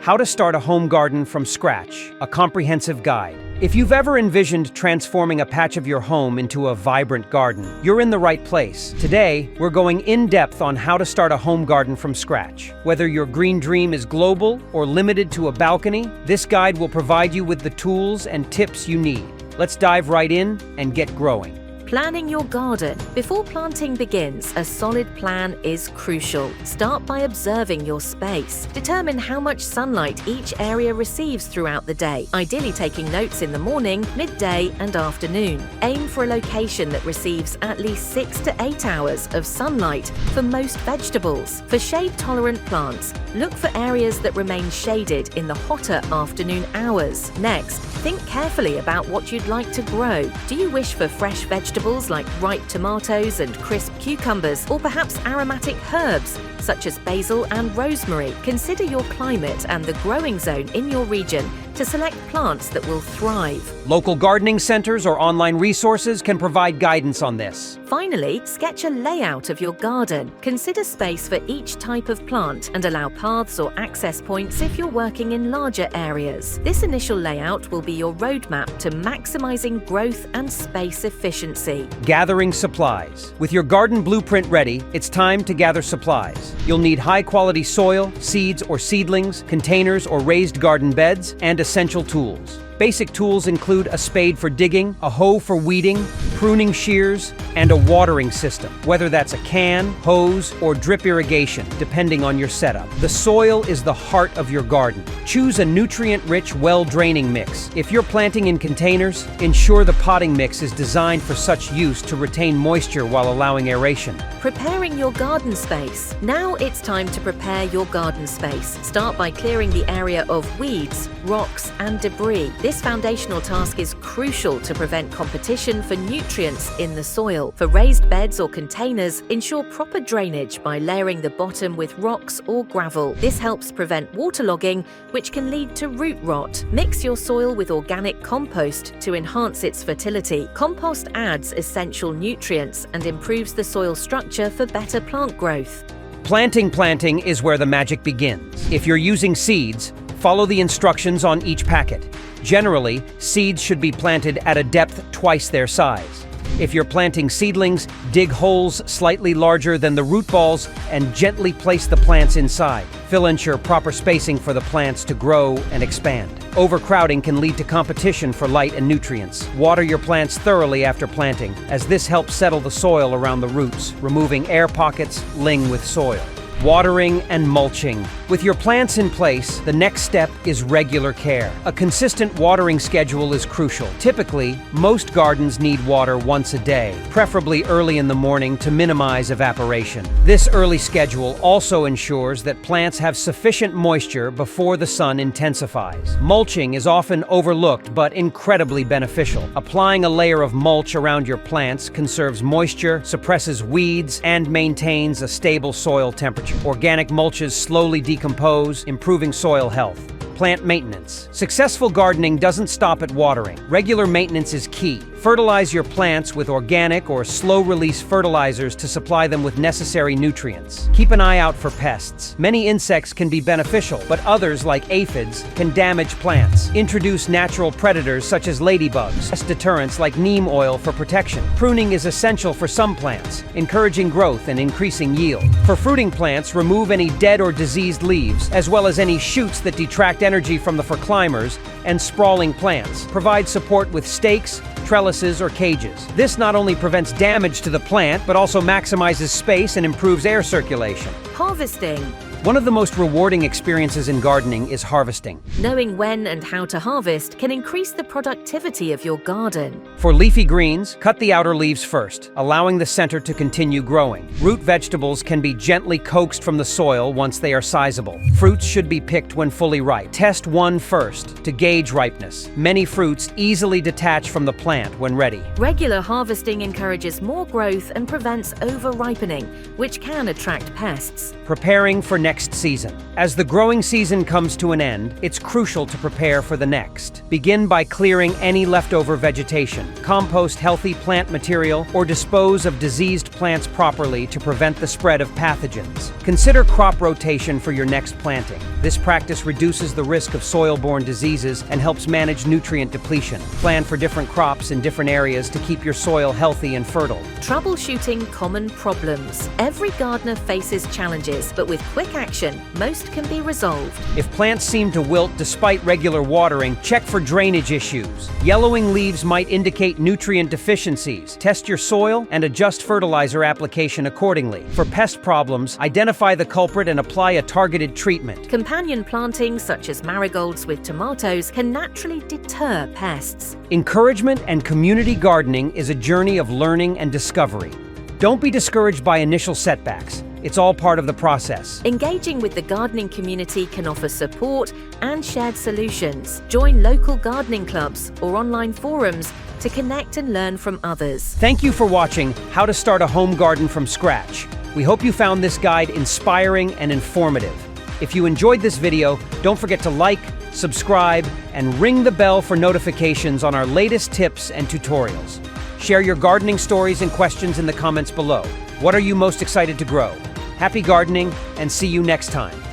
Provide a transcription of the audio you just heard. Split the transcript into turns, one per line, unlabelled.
How to Start a Home Garden from Scratch, a comprehensive guide. If you've ever envisioned transforming a patch of your home into a vibrant garden, you're in the right place. Today, we're going in-depth on how to start a home garden from scratch. Whether your green dream is global or limited to a balcony, this guide will provide you with the tools and tips you need. Let's dive right in and get growing.
Planning your garden. Before planting begins, a solid plan is crucial. Start by observing your space. Determine how much sunlight each area receives throughout the day, ideally taking notes in the morning, midday, and afternoon. Aim for a location that receives at least 6 to 8 hours of sunlight for most vegetables. For shade-tolerant plants, look for areas that remain shaded in the hotter afternoon hours. Next, think carefully about what you'd like to grow. Do you wish for fresh vegetables like ripe tomatoes and crisp cucumbers, or perhaps aromatic herbs such as basil and rosemary? Consider your climate and the growing zone in your region to select plants that will thrive.
Local gardening centers or online resources can provide guidance on this.
Finally, sketch a layout of your garden. Consider space for each type of plant and allow paths or access points if you're working in larger areas. This initial layout will be your roadmap to maximizing growth and space efficiency.
Gathering supplies. With your garden blueprint ready, it's time to gather supplies. You'll need high-quality soil, seeds or seedlings, containers or raised garden beds, and essential tools. Basic tools include a spade for digging, a hoe for weeding, pruning shears, and a watering system, whether that's a can, hose, or drip irrigation, depending on your setup. The soil is the heart of your garden. Choose a nutrient-rich, well-draining mix. If you're planting in containers, ensure the potting mix is designed for such use to retain moisture while allowing aeration.
Preparing your garden space. Now it's time to prepare your garden space. Start by clearing the area of weeds, rocks, and debris. This foundational task is crucial to prevent competition for nutrients in the soil. For raised beds or containers, ensure proper drainage by layering the bottom with rocks or gravel. This helps prevent waterlogging, which can lead to root rot. Mix your soil with organic compost to enhance its fertility. Compost adds essential nutrients and improves the soil structure for better plant growth.
Planting is where the magic begins. If you're using seeds, follow the instructions on each packet. Generally, seeds should be planted at a depth twice their size. If you're planting seedlings, dig holes slightly larger than the root balls and gently place the plants inside. Ensure proper spacing for the plants to grow and expand. Overcrowding can lead to competition for light and nutrients. Water your plants thoroughly after planting, as this helps settle the soil around the roots, removing air pockets linked with soil. Watering and mulching. With your plants in place, the next step is regular care. A consistent watering schedule is crucial. Typically, most gardens need water once a day, preferably early in the morning to minimize evaporation. This early schedule also ensures that plants have sufficient moisture before the sun intensifies. Mulching is often overlooked but incredibly beneficial. Applying a layer of mulch around your plants conserves moisture, suppresses weeds, and maintains a stable soil temperature. Organic mulches slowly decompose, improving soil health. Plant maintenance. Successful gardening doesn't stop at watering. Regular maintenance is key. Fertilize your plants with organic or slow-release fertilizers to supply them with necessary nutrients. Keep an eye out for pests. Many insects can be beneficial, but others, like aphids, can damage plants. Introduce natural predators such as ladybugs. Pest deterrents like neem oil for protection. Pruning is essential for some plants, encouraging growth and increasing yield. For fruiting plants, remove any dead or diseased leaves, as well as any shoots that detract energy from for climbers and sprawling plants. Provide support with stakes, trellises, or cages. This not only prevents damage to the plant, but also maximizes space and improves air circulation.
Harvesting.
One of the most rewarding experiences in gardening is harvesting.
Knowing when and how to harvest can increase the productivity of your garden.
For leafy greens, cut the outer leaves first, allowing the center to continue growing. Root vegetables can be gently coaxed from the soil once they are sizable. Fruits should be picked when fully ripe. Test one first to gauge ripeness. Many fruits easily detach from the plant when ready.
Regular harvesting encourages more growth and prevents over-ripening, which can attract pests.
Preparing for next next season. As the growing season comes to an end, it's crucial to prepare for the next. Begin by clearing any leftover vegetation, compost healthy plant material, or dispose of diseased plants properly to prevent the spread of pathogens. Consider crop rotation for your next planting. This practice reduces the risk of soil-borne diseases and helps manage nutrient depletion. Plan for different crops in different areas to keep your soil healthy and fertile.
Troubleshooting common problems. Every gardener faces challenges, but with quick action, most can be resolved.
If plants seem to wilt despite regular watering, check for drainage issues. Yellowing leaves might indicate nutrient deficiencies. Test your soil and adjust fertilizer application accordingly. For pest problems, identify the culprit and apply a targeted treatment.
Companion planting, such as marigolds with tomatoes, can naturally deter pests.
Encouragement and community gardening is a journey of learning and discovery. Don't be discouraged by initial setbacks. It's all part of the process.
Engaging with the gardening community can offer support and shared solutions. Join local gardening clubs or online forums to connect and learn from others.
Thank you for watching How to Start a Home Garden from Scratch. We hope you found this guide inspiring and informative. If you enjoyed this video, don't forget to like, subscribe, and ring the bell for notifications on our latest tips and tutorials. Share your gardening stories and questions in the comments below. What are you most excited to grow? Happy gardening, and see you next time.